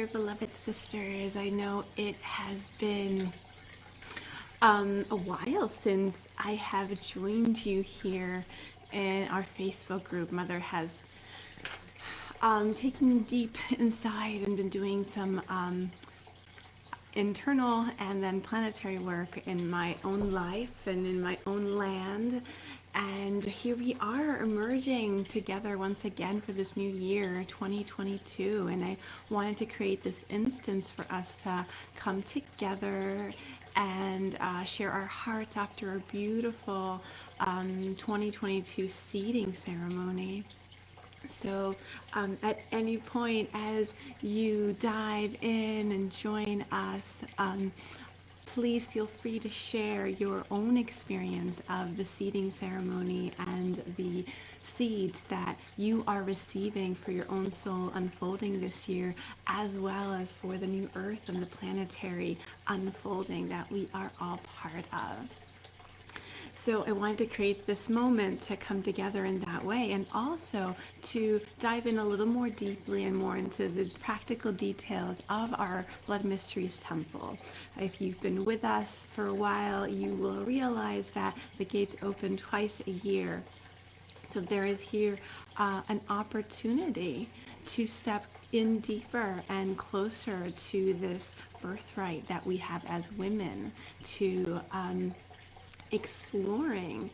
here, beloved sisters. I know it has been a while since I have joined you here in our Facebook group. Mother has taken deep inside and been doing some internal and then planetary work in my own life and in my own land. And here we are emerging together once again for this new year, 2022. And I wanted to create this instance for us to come together and share our hearts after a beautiful 2022 seeding ceremony. So at any point as you dive in and join us, please feel free to share your own experience of the seeding ceremony and the seeds that you are receiving for your own soul unfolding this year, as well as for the new earth and the planetary unfolding that we are all part of. So I wanted to create this moment to come together in that way, and also to dive in a little more deeply and more into the practical details of our Blood Mysteries Temple. If you've been with us for a while, you will realize that the gates open twice a year. So there is here an opportunity to step in deeper and closer to this birthright that we have as women, to exploring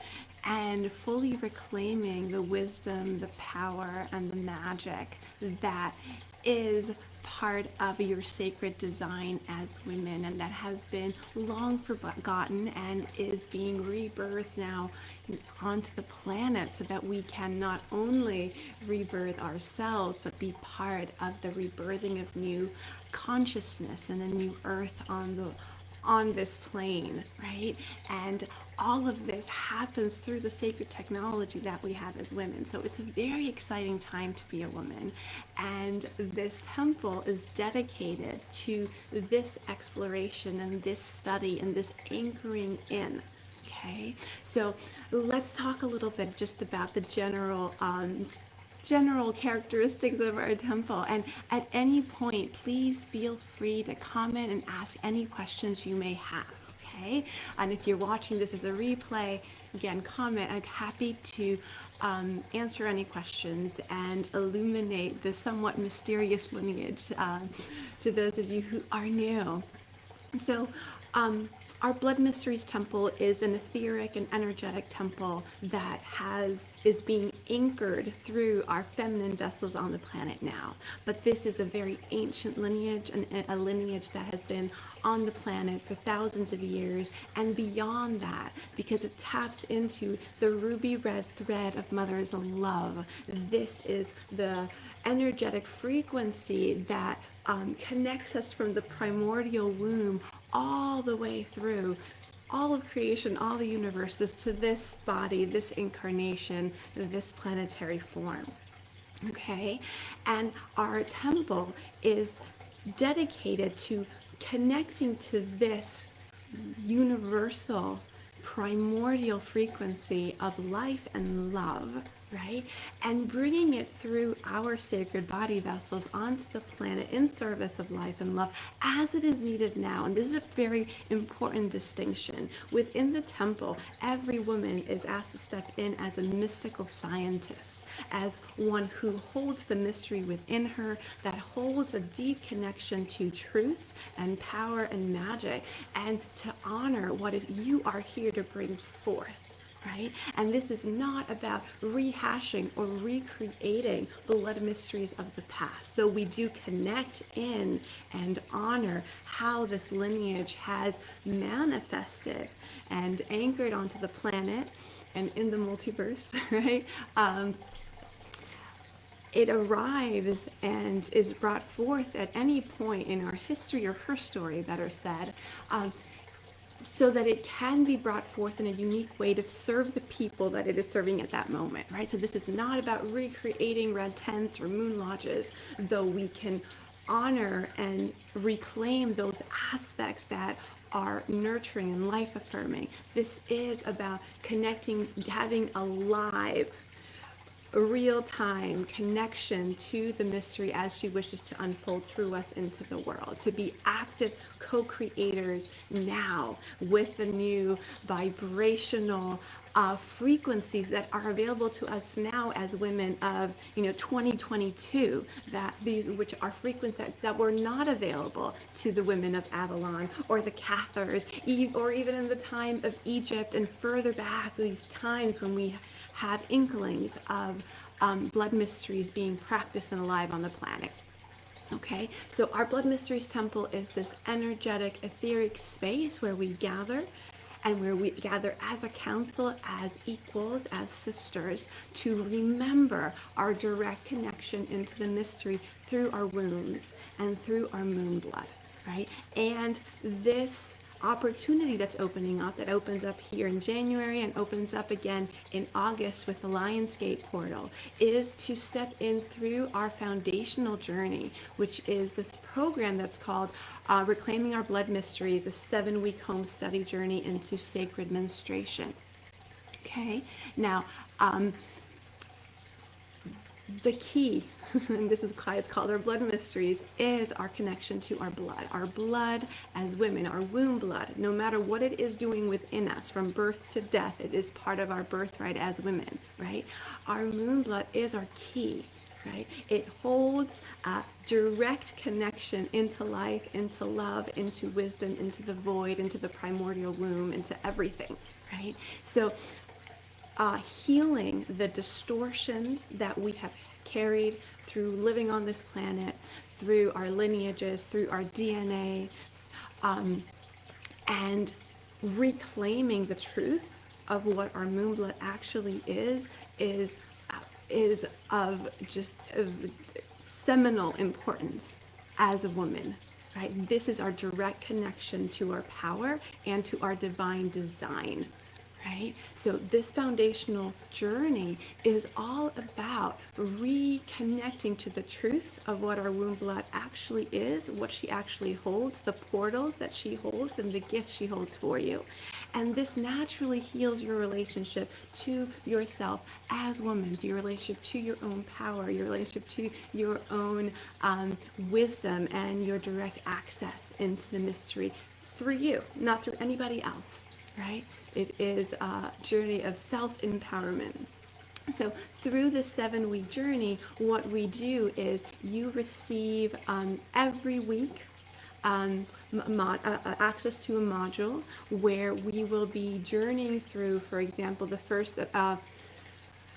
and fully reclaiming the wisdom, the power, and the magic that is part of your sacred design as women, and that has been long forgotten and is being rebirthed now onto the planet, so that we can not only rebirth ourselves but be part of the rebirthing of new consciousness and a new earth on this plane, right? And all of this happens through the sacred technology that we have as women. So it's a very exciting time to be a woman. And this temple is dedicated to this exploration and this study and this anchoring in. Okay, so let's talk a little bit just about the general characteristics of our temple. And at any point, please feel free to comment and ask any questions you may have. Okay, and if you're watching this as a replay, again, comment. I'm happy to answer any questions and illuminate the somewhat mysterious lineage to those of you who are new. So our Blood Mysteries Temple is an etheric and energetic temple that is being anchored through our feminine vessels on the planet now. But this is a very ancient lineage, and a lineage that has been on the planet for thousands of years and beyond that, because it taps into the ruby red thread of Mother's love. This is the energetic frequency that connects us from the primordial womb all the way through all of creation, all the universes, to this body, this incarnation, this planetary form. Okay? And our temple is dedicated to connecting to this universal primordial frequency of life and love, right? And bringing it through our sacred body vessels onto the planet in service of life and love as it is needed now. And this is a very important distinction. Within the temple, every woman is asked to step in as a mystical scientist, as one who holds the mystery within her, that holds a deep connection to truth and power and magic, and to honor what you are here to bring forth. Right? And this is not about rehashing or recreating blood mysteries of the past, though we do connect in and honor how this lineage has manifested and anchored onto the planet and in the multiverse, right? It arrives and is brought forth at any point in our history, or her story, better said, so that it can be brought forth in a unique way to serve the people that it is serving at that moment, right? So this is not about recreating red tents or moon lodges, though we can honor and reclaim those aspects that are nurturing and life affirming. This is about connecting, having a live real-time connection to the mystery as she wishes to unfold through us into the world, to be active co-creators now with the new vibrational frequencies that are available to us now as women of 2022, that these which are frequencies that were not available to the women of Avalon or the Cathars, or even in the time of Egypt and further back, these times when we have inklings of blood mysteries being practiced and alive on the planet. Okay, so our Blood Mysteries Temple is this energetic, etheric space where we gather, and where we gather as a council, as equals, as sisters, to remember our direct connection into the mystery through our wombs and through our moon blood, right? And this opportunity that's opening up, that opens up here in January and opens up again in August with the Lionsgate portal, is to step in through our foundational journey, which is this program that's called Reclaiming Our Blood Mysteries, a 7-week home study journey into sacred menstruation. Okay, now the key, and this is why it's called our blood mysteries, is our connection to our blood. Our blood as women, our womb blood, no matter what it is doing within us from birth to death, it is part of our birthright as women, right? Our moon blood is our key, right? It holds a direct connection into life, into love, into wisdom, into the void, into the primordial womb, into everything, right? So healing the distortions that we have carried through living on this planet, through our lineages, through our DNA, and reclaiming the truth of what our moon blood actually is of just seminal importance as a woman. Right? This is our direct connection to our power and to our divine design. Right? So this foundational journey is all about reconnecting to the truth of what our womb blood actually is, what she actually holds, the portals that she holds, and the gifts she holds for you. And this naturally heals your relationship to yourself as woman, your relationship to your own power, your relationship to your own wisdom, and your direct access into the mystery through you, not through anybody else. Right? It is a journey of self-empowerment. So through this 7-week journey, what we do is you receive every week access to a module where we will be journeying through, for example, the first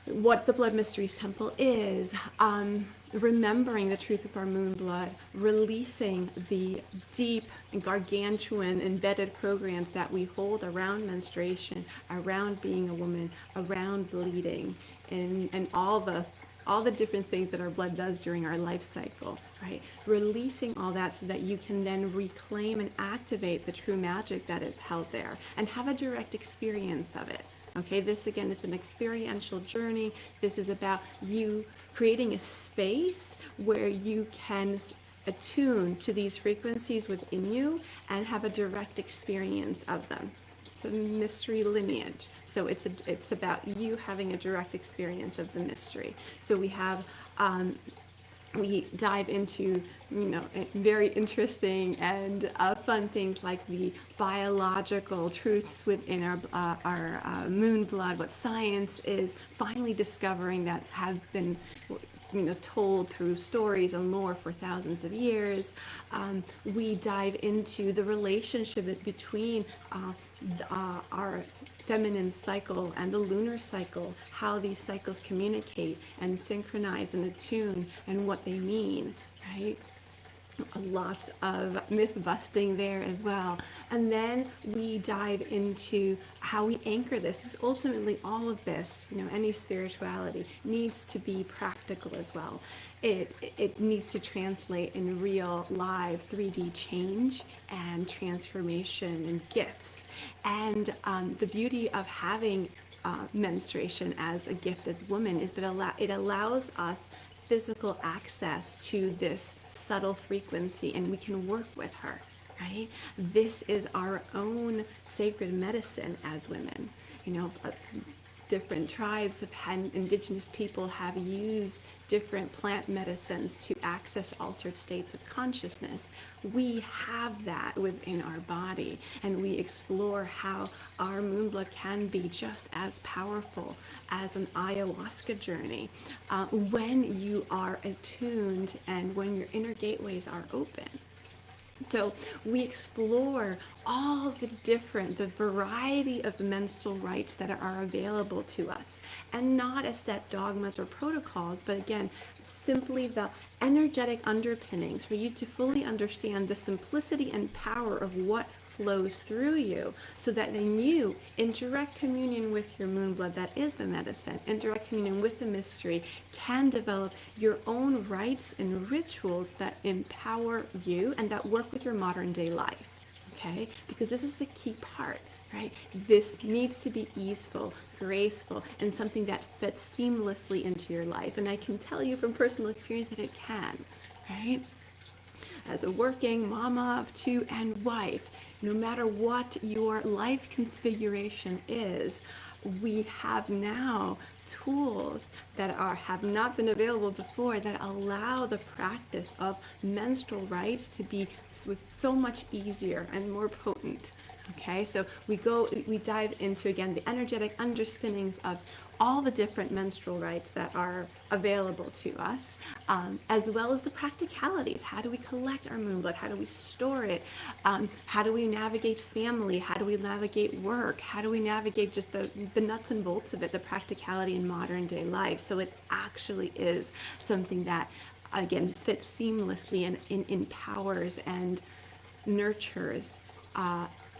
what the Blood Mysteries Temple is, remembering the truth of our moon blood, releasing the deep and gargantuan embedded programs that we hold around menstruation, around being a woman, around bleeding, and all the different things that our blood does during our life cycle, right? Releasing all that so that you can then reclaim and activate the true magic that is held there and have a direct experience of it. Okay, this again is an experiential journey. This is about you creating a space where you can attune to these frequencies within you and have a direct experience of them. It's a mystery lineage. So it's about you having a direct experience of the mystery. So we dive into, very interesting and fun things like the biological truths within our moon blood, what science is finally discovering that have been told through stories and lore for thousands of years. We dive into the relationship between our feminine cycle and the lunar cycle, how these cycles communicate and synchronize and attune and what they mean, right? A lot of myth busting there as well. And then we dive into how we anchor this, because ultimately all of this, any spirituality needs to be practical as well. It needs to translate in real, live, 3D change and transformation and gifts. And the beauty of having menstruation as a gift as women is that it allows us physical access to this subtle frequency, and we can work with her, right? This is our own sacred medicine as women. different tribes have had, indigenous people have used different plant medicines to access altered states of consciousness. We have that within our body, and we explore how our moon blood can be just as powerful as an ayahuasca journey when you are attuned and when your inner gateways are open. So we explore all the variety of menstrual rites that are available to us, and not as set dogmas or protocols, but again, simply the energetic underpinnings for you to fully understand the simplicity and power of what flows through you, so that then you, in direct communion with your moon blood, that is the medicine, in direct communion with the mystery, can develop your own rites and rituals that empower you and that work with your modern day life. Okay? Because this is a key part, right? This needs to be easeful, graceful, and something that fits seamlessly into your life. And I can tell you from personal experience that it can, right? As a working mama of two and wife, no matter what your life configuration is, we have now tools that have not been available before, that allow the practice of menstrual rites to be so much easier and more potent. Okay, so we dive into, again, the energetic underspinnings of all the different menstrual rites that are available to us, as well as the practicalities. How do we collect our moon blood? How do we store it? How do we navigate family? How do we navigate work? How do we navigate just the nuts and bolts of it, the practicality in modern day life? So it actually is something that, again, fits seamlessly and empowers and nurtures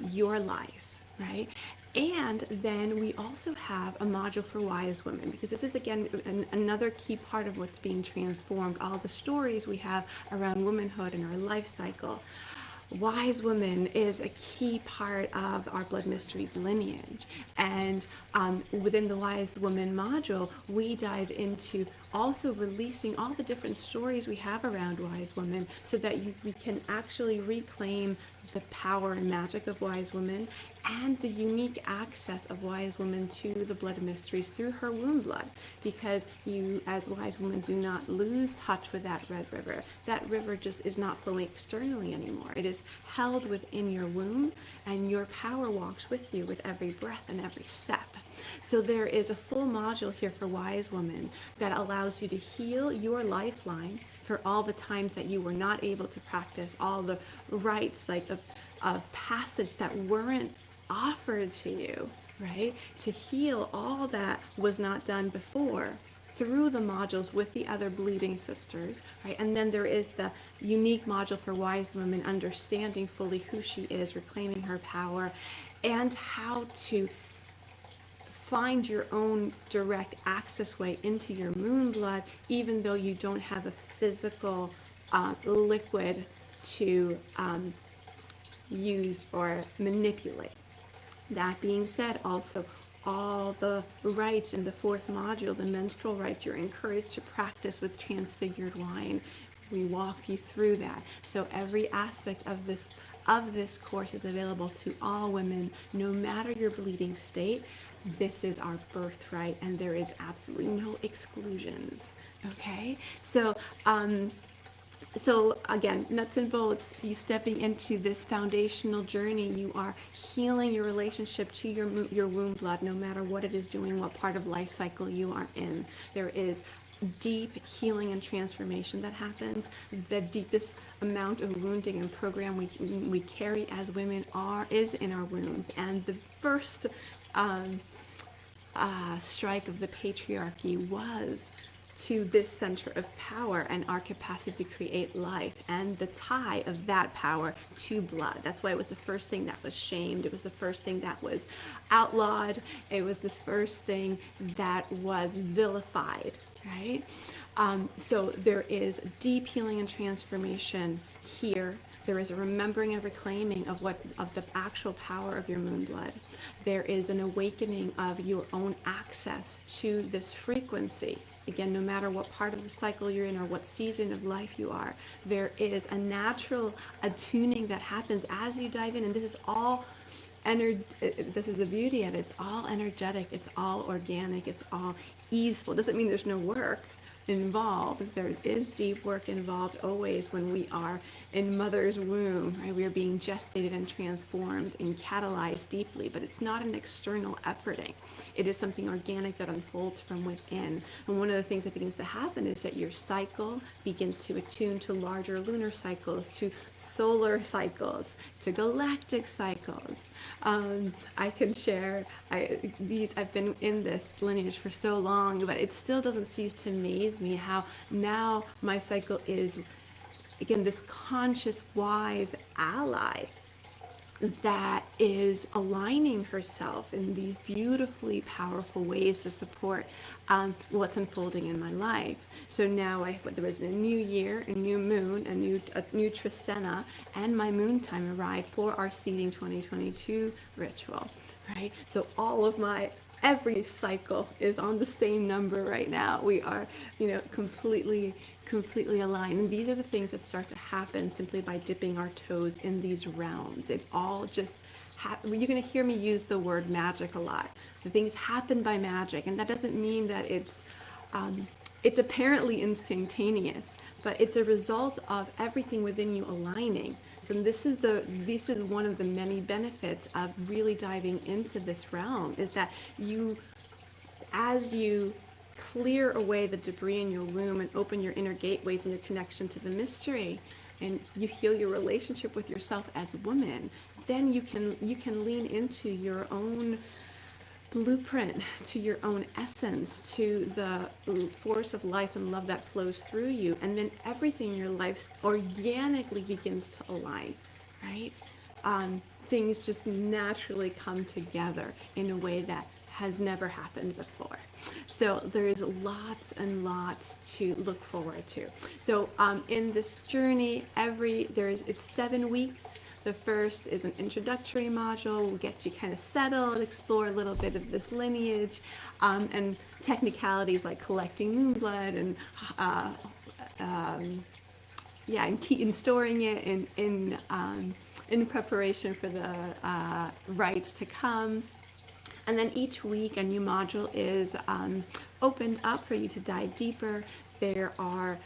your life, right? And then we also have a module for wise women, because this is, again, another key part of what's being transformed, all the stories we have around womanhood and our life cycle. Wise woman is a key part of our Blood Mysteries lineage. And within the Wise Woman module, we dive into also releasing all the different stories we have around wise women, so that we can actually reclaim the power and magic of wise women, and the unique access of wise women to the blood mysteries through her womb blood, because you, as wise women, do not lose touch with that red river. That river just is not flowing externally anymore. It is held within your womb, and your power walks with you with every breath and every step. So there is a full module here for wise women that allows you to heal your lifeline for all the times that you were not able to practice all the rites, like of passage, that weren't offered to you, right? To heal all that was not done before through the modules with the other bleeding sisters, right? And then there is the unique module for wise women, understanding fully who she is, reclaiming her power, and how to find your own direct access way into your moon blood, even though you don't have a physical liquid to use or manipulate. That being said, also, all the rites in the fourth module, the menstrual rites, you're encouraged to practice with transfigured wine. We walk you through that. So every aspect of this course is available to all women, no matter your bleeding state. This is our birthright, and there is absolutely no exclusions. Okay, so again, nuts and bolts, you stepping into this foundational journey, you are healing your relationship to your womb blood, no matter what it is doing, what part of life cycle you are in. There is deep healing and transformation that happens. The deepest amount of wounding and program we carry as women is in our wombs, and the first strike of the patriarchy was to this center of power and our capacity to create life, and the tie of that power to blood. That's why it was the first thing that was shamed. It was the first thing that was outlawed. It was the first thing that was vilified, right? So there is deep healing and transformation here. There is a remembering and reclaiming of the actual power of your moon blood. There is an awakening of your own access to this frequency. Again, no matter what part of the cycle you're in or what season of life you are, there is a natural attuning that happens as you dive in. And this is all this is the beauty of it. It's all energetic. It's all organic. It's all easeful. It doesn't mean there's no work involved. There is deep work involved always when we are in mother's womb, right? We are being gestated and transformed and catalyzed deeply, but it's not an external efforting. It is something organic that unfolds from within. And one of the things that begins to happen is that your cycle begins to attune to larger lunar cycles, to solar cycles, to galactic cycles. I can share, I've been in this lineage for so long, but it still doesn't cease to amaze me how now my cycle is, again, this conscious, wise ally that is aligning herself in these beautifully powerful ways to support what's unfolding in my life. So now there was a new year, a new moon, a new Trisena, and my moon time arrived for our seeding 2022 ritual, right? So all of every cycle is on the same number right now. We are, completely aligned. And these are the things that start to happen simply by dipping our toes in these realms. It's all just you're going to hear me use the word magic a lot. The things happen by magic, and that doesn't mean that it's apparently instantaneous, but it's a result of everything within you aligning. So this is one of the many benefits of really diving into this realm, is that as you clear away the debris in your womb and open your inner gateways and your connection to the mystery, and you heal your relationship with yourself as a woman, then you can lean into your own blueprint, to your own essence, to the force of life and love that flows through you, and then everything in your life organically begins to align, right? Things just naturally come together in a way that has never happened before. So there's lots and lots to look forward to. So in this journey, it's 7 weeks. The first is an introductory module. We'll get you kind of settled, explore a little bit of this lineage, and technicalities like collecting moon blood and and storing it in preparation for the rites to come. And then each week a new module is opened up for you to dive deeper. There are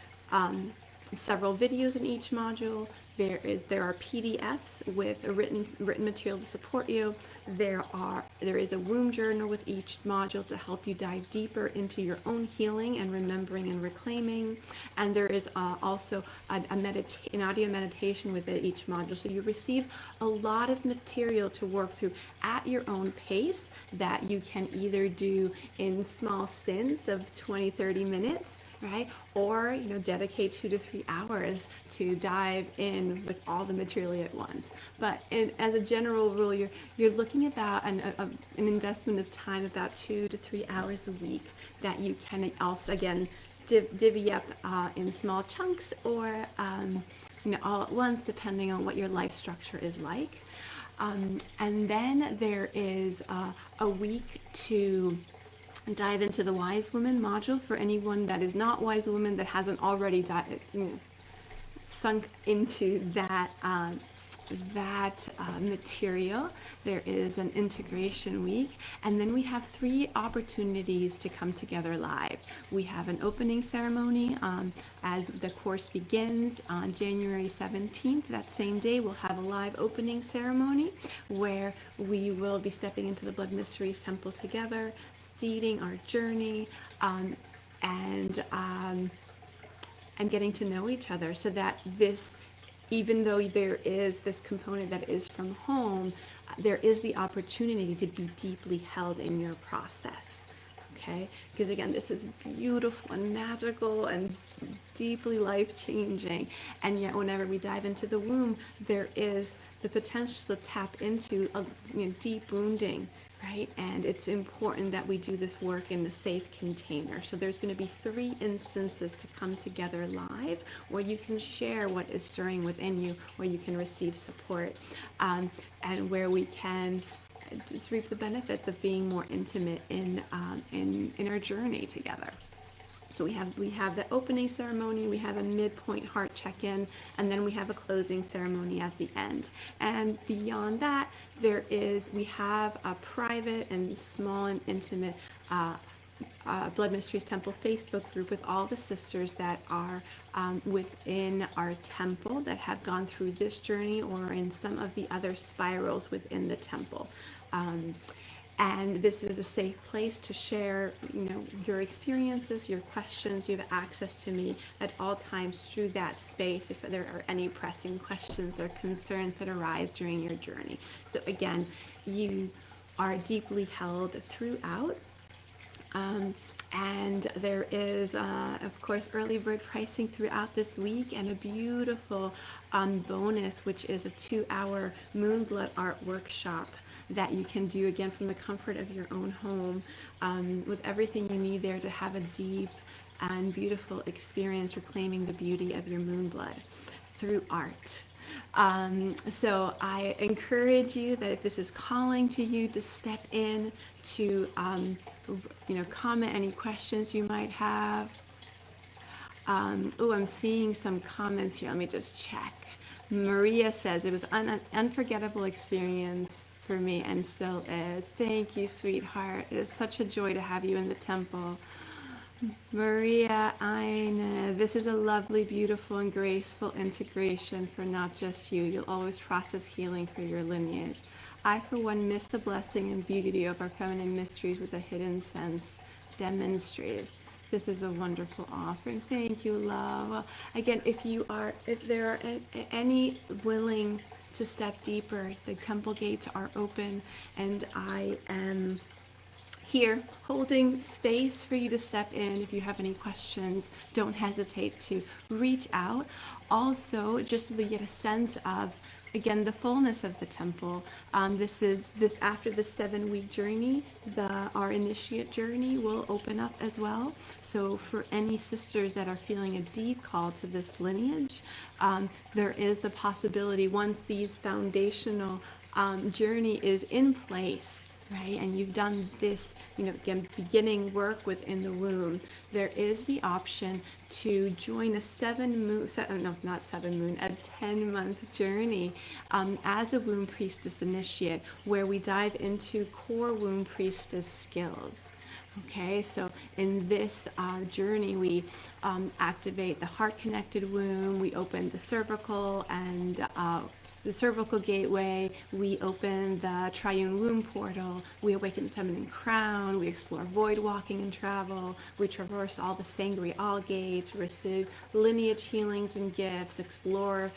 several videos in each module. There are PDFs with a written material to support you. There is a womb journal with each module to help you dive deeper into your own healing and remembering and reclaiming. And there is also an audio meditation within each module. So you receive a lot of material to work through at your own pace that you can either do in small stints of 20-30 minutes, right? Or, dedicate 2 to 3 hours to dive in with all the material at once. But as a general rule, you're looking about an investment of time about 2 to 3 hours a week that you can also, again, divvy up in small chunks or, all at once, depending on what your life structure is like. And then there is a week to dive into the Wise Woman module for anyone that is not Wise Woman, that hasn't already sunk into that material. There is an integration week, and then we have 3 opportunities to come together live. We have an opening ceremony as the course begins on January 17th. That same day we'll have a live opening ceremony where we will be stepping into the Blood Mysteries Temple together, seeding our journey, and getting to know each other, so that even though there is this component that is from home, there is the opportunity to be deeply held in your process, okay? Because again, this is beautiful and magical and deeply life-changing, and yet whenever we dive into the womb, there is the potential to tap into deep wounding, right? And it's important that we do this work in a safe container. So there's going to be 3 instances to come together live where you can share what is stirring within you, where you can receive support, and where we can just reap the benefits of being more intimate in our journey together. So we have the opening ceremony, we have a midpoint heart check-in, and then we have a closing ceremony at the end. And beyond that, we have a private and small and intimate Blood Mysteries Temple Facebook group with all the sisters that are within our temple that have gone through this journey or in some of the other spirals within the temple. And this is a safe place to share, your experiences, your questions. You have access to me at all times through that space if there are any pressing questions or concerns that arise during your journey. So again, you are deeply held throughout. And there is, of course, early bird pricing throughout this week, and a beautiful bonus, which is a 2-hour Moonblood art workshop that you can do again from the comfort of your own home, with everything you need there to have a deep and beautiful experience reclaiming the beauty of your moonblood through art. So I encourage you that if this is calling to you, to step in, to comment any questions you might have. I'm seeing some comments here. Let me just check. Maria says it was an unforgettable experience for me and still is. Thank you, sweetheart. It is such a joy to have you in the temple. Maria Aina, this is a lovely, beautiful, and graceful integration for not just you. You'll always process healing for your lineage. I, for one, miss the blessing and beauty of our feminine mysteries with a hidden sense demonstrated. This is a wonderful offering. Thank you, love. Again, if there are any willing to step deeper, the temple gates are open, and I am here holding space for you to step in. If you have any questions, don't hesitate to reach out. Also, just so that you get a sense of, again, the fullness of the temple. This after the 7-week journey, our initiate journey will open up as well. So for any sisters that are feeling a deep call to this lineage, there is the possibility, once these foundational journey is in place, right, and you've done this, again, beginning work within the womb, there is the option to join a 10-month journey as a womb priestess initiate, where we dive into core womb priestess skills. Okay, so in this journey, we activate the heart-connected womb, we open the cervical and the cervical gateway, we open the triune womb portal, we awaken the feminine crown, we explore void walking and travel, we traverse all the sangreal gates, receive lineage healings and gifts, explore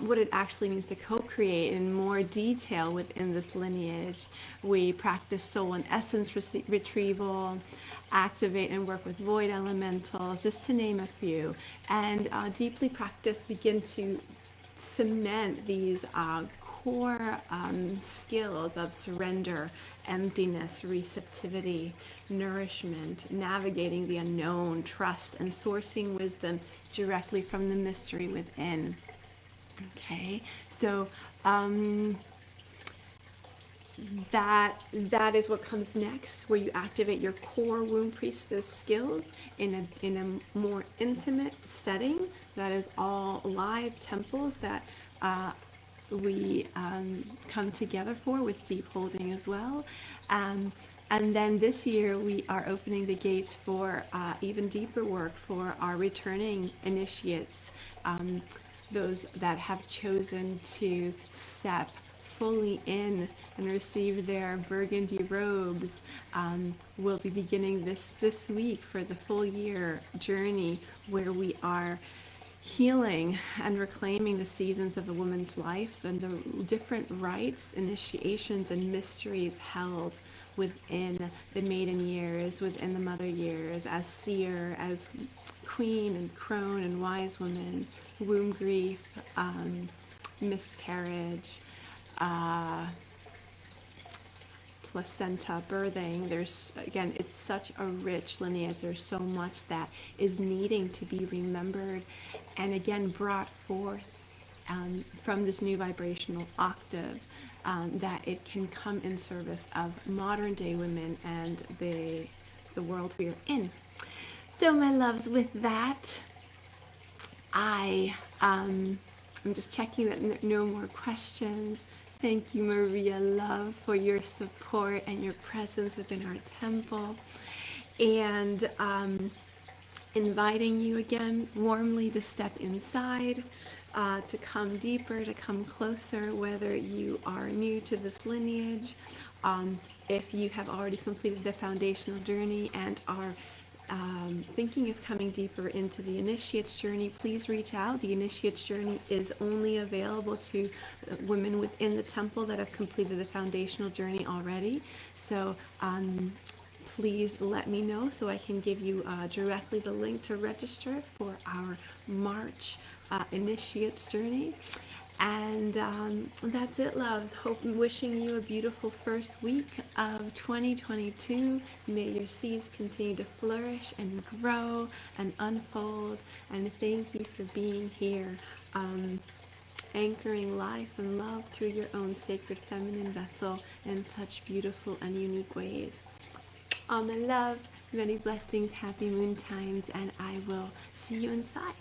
what it actually means to co-create in more detail within this lineage. We practice soul and essence retrieval, activate and work with void elementals, just to name a few, and deeply begin to cement these core skills of surrender, emptiness, receptivity, nourishment, navigating the unknown, trust, and sourcing wisdom directly from the mystery within. Okay, so that is what comes next, where you activate your core womb priestess skills in a more intimate setting. That is all live temples that we come together for, with deep holding as well. And then this year we are opening the gates for even deeper work for our returning initiates, those that have chosen to step fully in and receive their burgundy robes. Will be beginning this week for the full year journey, where we are healing and reclaiming the seasons of a woman's life and the different rites, initiations, and mysteries held within the maiden years, within the mother years, as seer, as queen and crone and wise woman, womb grief, miscarriage, placenta, birthing. There's, again, it's such a rich lineage. There's so much that is needing to be remembered and again brought forth from this new vibrational octave, that it can come in service of modern day women and the world we are in. So my loves, with that, I'm just checking that no more questions. Thank you, Maria, love, for your support and your presence within our temple. And inviting you again warmly to step inside, to come deeper, to come closer, whether you are new to this lineage, if you have already completed the foundational journey and are thinking of coming deeper into the initiate's journey, please reach out. The initiate's journey is only available to women within the temple that have completed the foundational journey already. So please let me know so I can give you directly the link to register for our March initiate's journey. And that's it, loves. Wishing you a beautiful first week of 2022. May your seeds continue to flourish and grow and unfold. And thank you for being here, anchoring life and love through your own sacred feminine vessel in such beautiful and unique ways. All my love, many blessings, happy moon times, and I will see you inside.